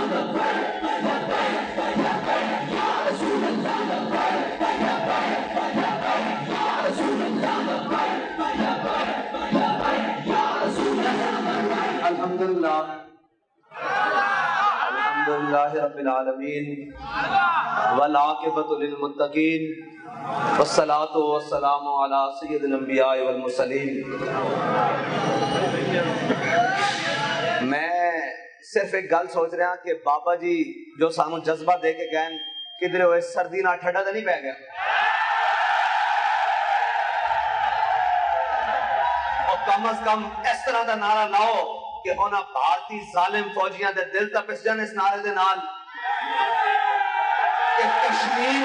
الحمدللہ رب العالمین والعاقبۃ للمتقین والصلاۃ والسلام علی سید الانبیاء والمرسلین۔ میں صرف ایک گل سوچ رہا کہ بابا جی جو سانو جذبہ دے کے گئے کدھر ہوئے سردی نہ ٹھڈا تو نہیں پی گیا، اور کم از کم اس طرح دا نعرہ لاؤ کہ انہاں بھارتی ظالم فوجیاں دے دل تا پس جان اس نعرے دے نال کہ کشمیر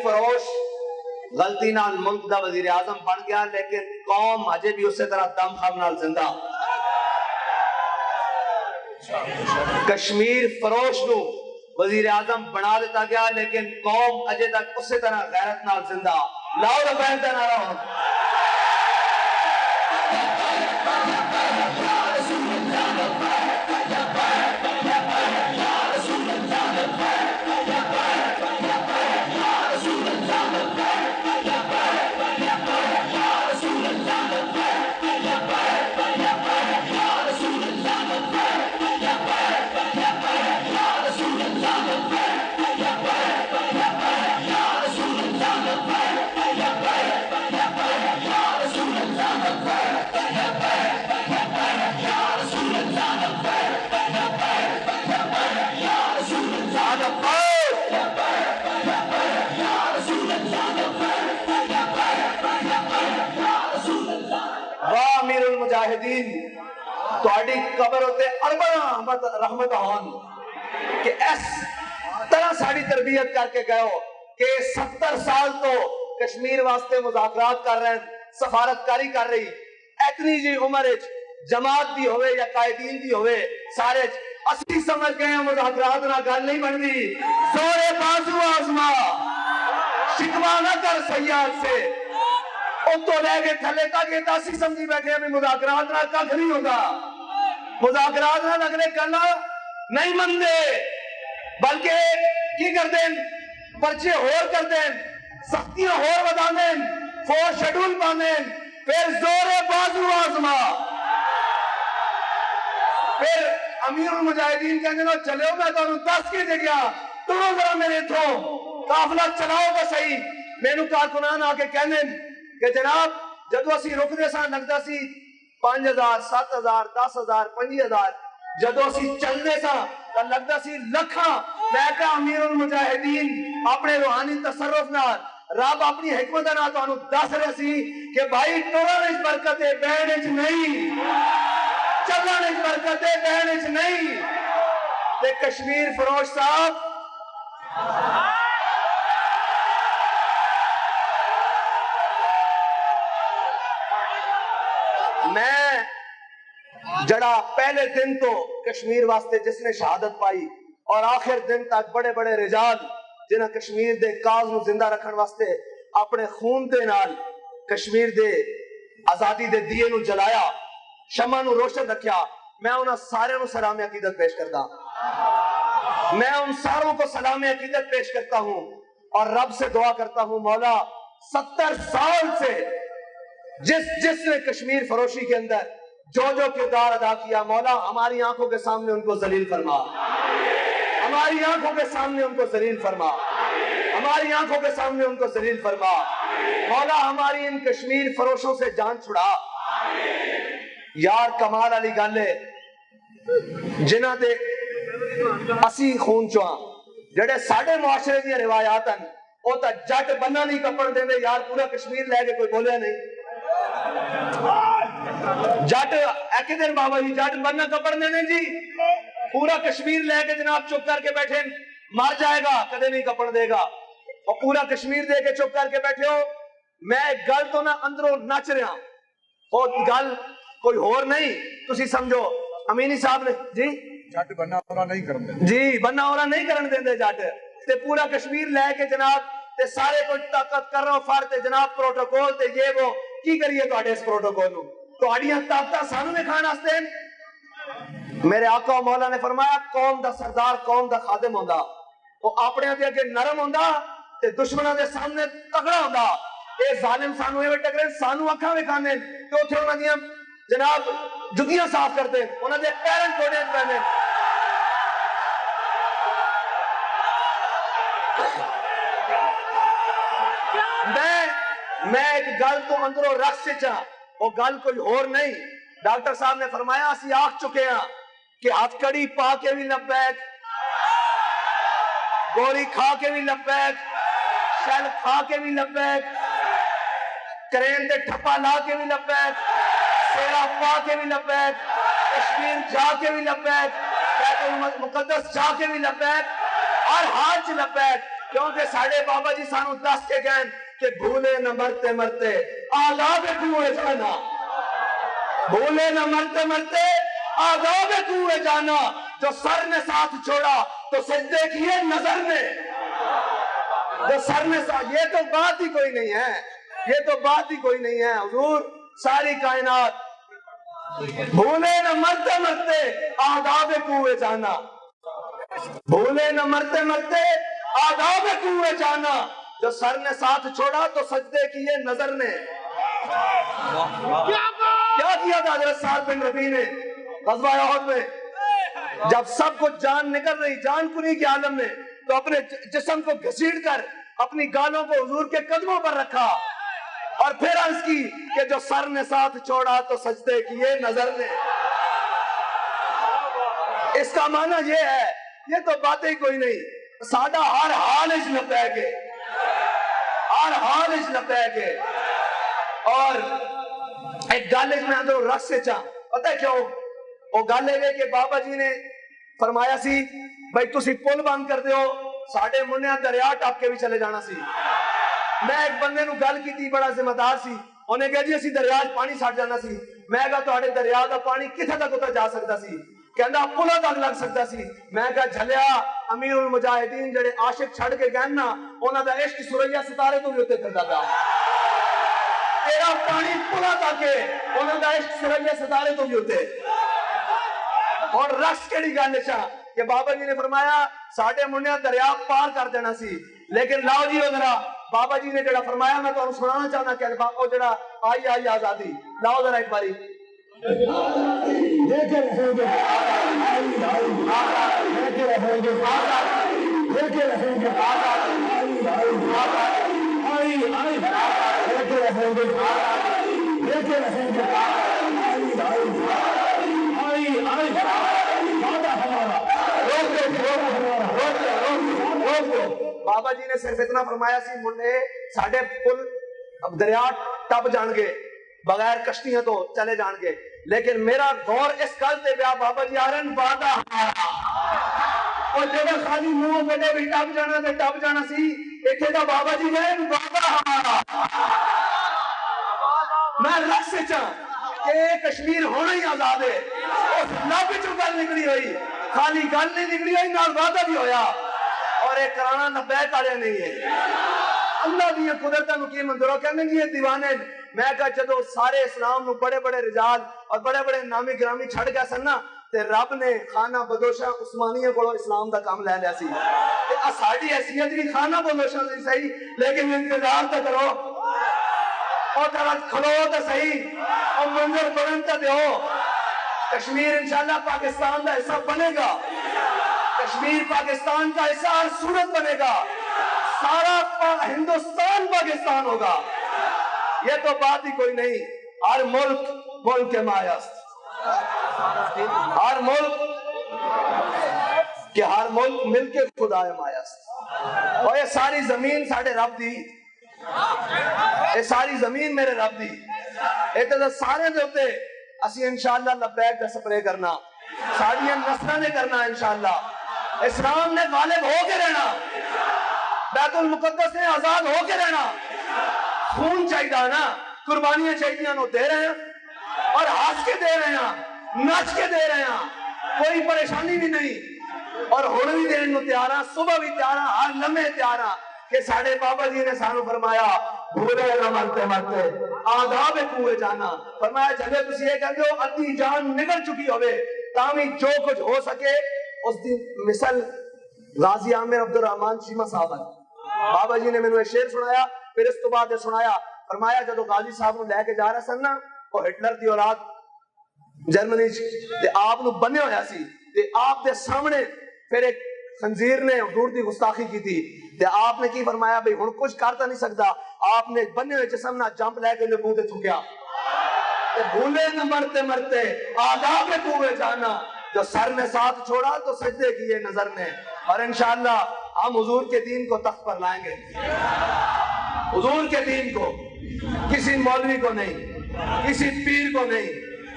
فروش غلطی نال ملک دا وزیر اعظم بن گیا، لیکن قوم اجے بھی اسی طرح دم خم نال زندہ۔ کشمیر فروش نو وزیر اعظم بنا دیتا گیا، لیکن قوم اجے تک اسی طرح غیرت نال زندہ۔ لاؤ ربین دا نعرہ ہو۔ مجاہدین تہاڈی قبر اتے ارباں رحمت ہون کہ اس طرح ساری تربیت کر کے گئے ہو کہ 70 سال تو کشمیر واسطے مذاکرات کر رہے ہیں، سفارتکاری کر رہی، اتنی جی عمر جماعت دی ہوئے یا قائدین دی ہوئے سارے اسی سمجھ گئے ہیں مذاکرات نہ گل نہیں بنتی، زور بازو آزما، شکوا نہ کر سیاد سے، ان تو لے کے تھلے تک یہ تاسی سمجھی بیٹھے ہمیں مذاکرات نہ کھ نہیں ہوگا، مذاکرات نہ لگنے کرنا نہیں مندے، بلکہ کی کر دیں پرچے ہور کر دیں، سختیاں ہور بدا دیں، فور شیڈول باندھیں، پھر زور بازو آزما، پھر امیر المجاہدین کہنے لو چلے ہو میں تو انہوں 10 کی جگہ تمہیں ذرا میرے تھو قافلہ چلاؤ گا صحیح۔ میں نو کارکنان آکے کہنے کہ جناب جدو اسی رک دے ساں لگتا سی 5000 7000 10000 5000، جدو اسی چل دے ساں تو لگتا سی لکھاں۔ میں کہا امیر المجاہدین اپنے روحانی تصرف نال رب اپنی حکمت نال تو انہوں دس رہے سی کہ بھائی ٹورن اس برکت ہے بہن اچ نہیں، چلن اس برکت ہے بہن اچ نہیں۔ تے کشمیر فروش صاحب میں جڑا پہلے دن تو کشمیر واسطے جس نے شہادت پائی اور آخر دن تک بڑے بڑے رجال جنہاں کشمیر دے کاز نو زندہ رکھن واسطے اپنے خون دے نال کشمیر دے آزادی دے دیے نو جلایا، شمع نو روشن رکھیا، میں انہاں سارے نو سلام عقیدت پیش کرتا ہوں، میں ان ساروں کو سلام عقیدت پیش کرتا ہوں اور رب سے دعا کرتا ہوں مولا 70 سال سے جس نے کشمیر فروشی کے اندر جو کردار ادا کیا، مولا ہماری آنکھوں کے سامنے ان کو ذلیل فرما، ہماری آنکھوں کے سامنے ان کو ذلیل فرما، ہماری آنکھوں کے سامنے ان کو ذلیل فرما، مولا ہماری ان کشمیر فروشوں سے جان چھڑا۔ یار کمال علی گالے جنہ دے اسی خون چواں جڑے ساڑھے معاشرے دیا روایات ہیں وہ تا جٹ بننا نہیں کپڑ دیں دے، یار پورا کشمیر لے کے کوئی بولے نہیں، جٹ ایک دن بابا جی جٹ بننا کپڑ دینے جی پورا کشمیر لے کے جناب چپ کر کے بیٹھے مر جائے گا کدے نہیں کپڑ دے گا، اور پورا کشمیر دے کے چپ کر کے بیٹھے ہو۔ میں ایک گل تو نہ اندروں نچ رہا اور گل کوئی اور نہیں، تسی سمجھو امینی صاحب نے جی جٹ بننا ہورا نہیں کرن دے جی بننا ہورا نہیں کرن دے جٹ تے پورا کشمیر لے کے جناب تے سارے کوئی طاقت کر رہا ہو فرتے جناب پروٹوکول تے یہ وہ کی کریے تو اس پروٹوکول نو تو آڑیاں طاقتہ سانو میں کھان آستے ہیں میرے آقا و مولا نے فرمایا قوم دا سردار قوم دا خادم ہوندا وہ اپنے دے اگے نرم ہوندا تے دشمناں دے سامنے تگڑا ہوندا اے ظالم سانو ایویں ٹکرے سانو اکھاں وکھاندے تے اوتھے انہاں دیاں جناب جُتیاں صاف کردے انہاں دے پیراں ٹوڑے پہنے میں ایک گل تو اندروں رکھ سے چاہ وہ گل کوئی اور نہیں ڈاکٹر صاحب نے فرمایا اسی آکھ چکے ہیں کہ ہاتھ کڑی پا کے بھی لبیک گولی کھا کے بھی لبیک شل کھا کے بھی لبیک کرین دے ٹھپا لا کے بھی لبیک سیرا پا کے بھی لبیک کشمیر جا کے بھی لبیک بیت المقدس جا کے بھی لبیک اور حاج لبیک کیونکہ ساڑھے بابا جی سانو دس کے گئن کہ بھولے نہ مرتے مرتے آداب کوئے جانا بھولے نہ مرتے مرتے آداب کوئے جانا جو سر نے ساتھ چھوڑا تو سجدے کیے نظر نے جو سر نے ساتھ یہ تو بات ہی کوئی نہیں ہے یہ تو بات ہی کوئی نہیں ہے حضور ساری کائنات بھولے نہ مرتے مرتے آداب کوئے جانا بھولے نہ مرتے مرتے آداب کوئے جانا جو سر نے ساتھ چھوڑا تو سجدے کیے نظر نے کیا کیا تھا حضرت سعد بن ربیع نے غزوہ احد میں جب سب کو جان نکل رہی جان کنی کے عالم میں تو اپنے جسم کو گھسیٹ کر اپنی گالوں کو حضور کے قدموں پر رکھا اور پھر عرض کی کہ جو سر نے ساتھ چھوڑا تو سجدے کیے نظر نے اس کا معنی یہ ہے یہ تو باتیں کوئی نہیں ساڈا ہر حال اس لپے کے ہر حال اس لپے کے اور ایک گالج میں اندر رکھ سے چاہ پتہ ہے کیوں وہ گالے گئے کہ بابا جی نے فرمایا سی بھائی تسی پل بند کر دیو ساڑھے منیا دریا ٹاپ کے بھی چلے جانا سی میں ایک بندے نو گل کی تھی بڑا ذمہ دار سی انہیں کہا جی اسی دریا پانی ساڑ جانا سی میں کہا تو دریا دا پانی کتھے تک اتر جا سکتا سی کہنا پلوں تک لگ سکتا سی میں کہا جھلیا امیر المجاہدین جڑے عاشق چھڑ کے گئے نا انہاں دا عشق سوریا ستارے تو بھی ہوتے کرتا تھا تیرا پانی پلوں تک ہے انہاں دا عشق سوریا ستارے تو بھی ہوتے اور رقص کیڑی گل ہے کہ بابا جی نے فرمایا ساڑھے منیا دریا پار کر دینا سی لیکن لاؤ جی ذرا بابا جی نے جڑا فرمایا میں تو سنانا چاہنا کہ وہ جڑا آئی آئی آزادی لاؤ ذرا ایک باری بابا جی نے صرف اتنا فرمایا سی منڈے ساڑھے پل دریا ٹپ جان گے بغیر کشتیاں تو چلے جان گے لیکن میرا غور اس گل تے پیا بابا جی آرن وعدہ ہمارا اور جڑا خالی منہ بڑے بھی ٹپ جانا تے ٹپ جانا سی ایتھے دا بابا جی گئے وعدہ ہمارا میں رکھ سے چاہ کہ کشمیر ہونا ہی آزاد ہے اس لب چوں گل نکلی ہوئی خالی گل نہیں نکلی ہوئی نال وعدہ بھی ہویا اور ایک کرانا لبیک آلے نہیں ہے اللہ بھی یہ قدرتہ نو کی منظروں کہنے گی یہ دیوانے میں کہا جدو سارے اسلام نو بڑے بڑے رجال اور بڑے بڑے نامی گرامی چھڑ گیا سننا تے رب نے خانہ بدوشہ عثمانیہ کو اسلام دا کام لے لیا سی تے اساڑی حیثیت بھی خانہ بدوشہ سے صحیح لیکن انتظار تو کرو اور درد کھلو تو صحیح اور منظر بڑھن تو دیو کشمیر انشاءاللہ پاکستان دا حصہ بنے گا کشمیر پاکستان کا حصہ ہر صورت بنے گا سارا ہندوستان پاکستان ہوگا یہ تو بات ہی کوئی نہیں ہر ملک ملک کے مایست ہر ملک کہ ہر ملک مل کے خدا مایست اور یہ ساری زمین ساڑھے رب دی یہ ساری زمین میرے رب دی یہ سارے دے ہوتے اسی انشاءاللہ لبیک کا سپرے کرنا ساری نسلہ نے کرنا انشاءاللہ اسلام نے غالب ہو کے رہنا بیت المقدس نے آزاد ہو کے رہنا خون چاہیے نا قربانیاں چاہیے نو دے رہے ہیں اور ہنس کے دے رہے ہیں نچ کے دے رہے ہیں کوئی پریشانی بھی نہیں اور ہن بھی دینے نو تیار ہیں صبح بھی تیار ہیں ہر لمحے تیار ہیں کہ ساڑھے بابا جی نے سانو فرمایا بھولے نہ مرتے مرتے آدھاب کوئے جانا فرمایا جگہ تسی یہ کہتے ہو ادھی جان نکل چکی ہوئے تامی جو کچھ ہو سکے اس دن مثل غازی عامر عبدالرحمان چیمہ صاحب بابا جی نے میں نے شعر سنایا، پھر اس تو بعد یہ سنایا، فرمایا جدو غازی صاحب نے لے کے جا رہا سن نا وہ ہٹلر دی اولاد جرمنی تے آپ نو بنے ہویا سی تے آپ دے سامنے پھر ایک خنزیر نے حضور دی گستاخی کی تھی تے آپ نے کی فرمایا بھئی ہن کچھ کرتا نہیں سکتا، آپ نے بنے ہوئے جسم نہ جمپ لے کے منہ تے تھکیا تے بھولے نہ مرتے مرتے آداب کوئے جانا، جو سر نے ساتھ چھوڑا تو سجدے کیے نظر نے، اور انشاءاللہ ہم حضور کے دین کو تخت پر لائیں گے، حضور کے دین کو، کسی مولوی کو نہیں، کسی پیر کو نہیں،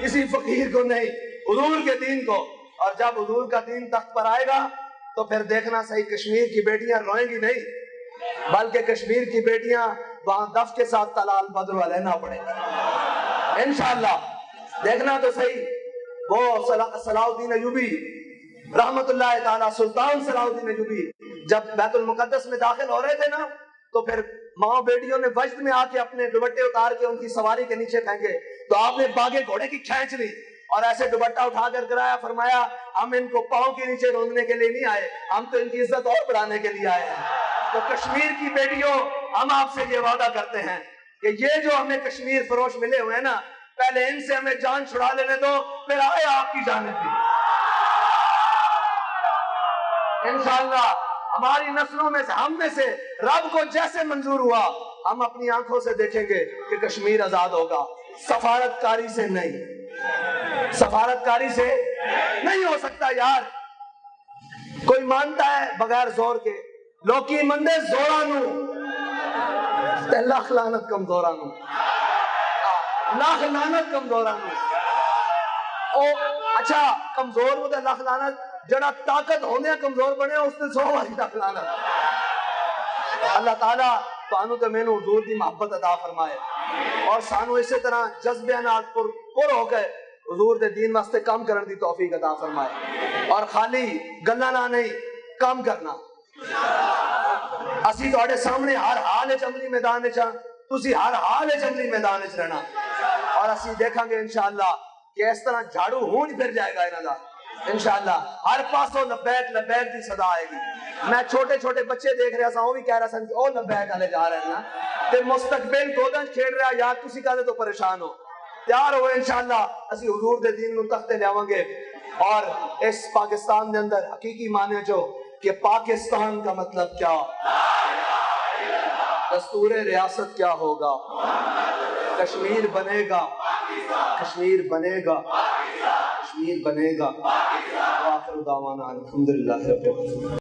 کسی فقیر کو نہیں، حضور کے دین کو۔ اور جب حضور کا دین تخت پر آئے گا تو پھر دیکھنا صحیح کشمیر کی بیٹیاں روئیں گی نہیں، بلکہ کشمیر کی بیٹیاں وہاں دف کے ساتھ تلال بدر علینا پڑے گی انشاءاللہ۔ دیکھنا تو صحیح وہ صلاح الدین ایوبی رحمت اللہ تعالی، سلطان صلاح الدین ایوبی جب بیت المقدس میں داخل ہو رہے تھے نا تو پھر ماں بیٹیوں نے وجد میں آ کے اپنے دوپٹے اتار کے ان کی سواری کے نیچے پھینکے تو آپ نے باغے گھوڑے کی کھینچ لی اور ایسے دوپٹہ اٹھا کر کرایا، فرمایا ہم ان کو پاؤں کے نیچے روندنے کے لیے نہیں آئے، ہم تو ان کی عزت اور بڑھانے کے لیے آئے ہیں۔ تو کشمیر کی بیٹیوں ہم آپ سے یہ وعدہ کرتے ہیں کہ یہ جو ہمیں کشمیر فروش ملے ہوئے ہیں نا، پہلے ان سے ہمیں جان چھڑا لینے دو، پھر آئے آپ کی جانب بھی انشاءاللہ۔ ہماری نسلوں میں سے، ہم میں سے رب کو جیسے منظور ہوا ہم اپنی آنکھوں سے دیکھیں گے کہ کشمیر آزاد ہوگا، سفارتکاری سے نہیں، سفارتکاری سے نہیں ہو سکتا یار۔ کوئی مانتا ہے بغیر زور کے، لوکی مندے زورانو تے لاکھ لعنت کمزورانو، لاکھ لعنت کمزورانو۔ او اچھا کمزور ہو تے لاکھ لعنت، جڑا طاقت ہونے کمزور بنے اس نے 100 والی لاکھ لعنت۔ اللہ تعالیٰ تانوں تے مینوں حضور دی محبت عطا فرمائے اور سانو اسی طرح جذبے نال پر ہو کے حضور دے دین واسطے کام کرن دی توفیق عطا فرمائے، اور خالی گلاں نہ نہیں کام کرنا۔ اسی تواڈے سامنے ہر حال وچ عملی میدان وچ ہاں، تسی ہر حال وچ عملی میدان وچ رہنا، اور اسی دیکھاں گے انشاءاللہ کہ اس طرح جھاڑو ہونج پھر جائے گا انہاں دا انشاءاللہ، ہر پاسوں لبیک لبیک دی صدا آئے گی۔ میں چھوٹے چھوٹے بچے دیکھ رہا سا، وہ بھی کہہ رہا سن کہ او لبیک والے جا رہے ہیں نا، تے مستقبل گودن کھیڑ رہا یار تسی کدے تو پریشان ہو، تیار ہو انشاءاللہ اسی حضور دے دین نو تختے لیاواں گے، اور اس پاکستان دے اندر حقیقی معنی جو کہ پاکستان کا مطلب کیا، دستور ریاست کیا ہوگا، کشمیر بنے گا، کشمیر بنے گا، کشمیر بنے گا۔ وآخر دعوانا الحمدللہ رب العالمین۔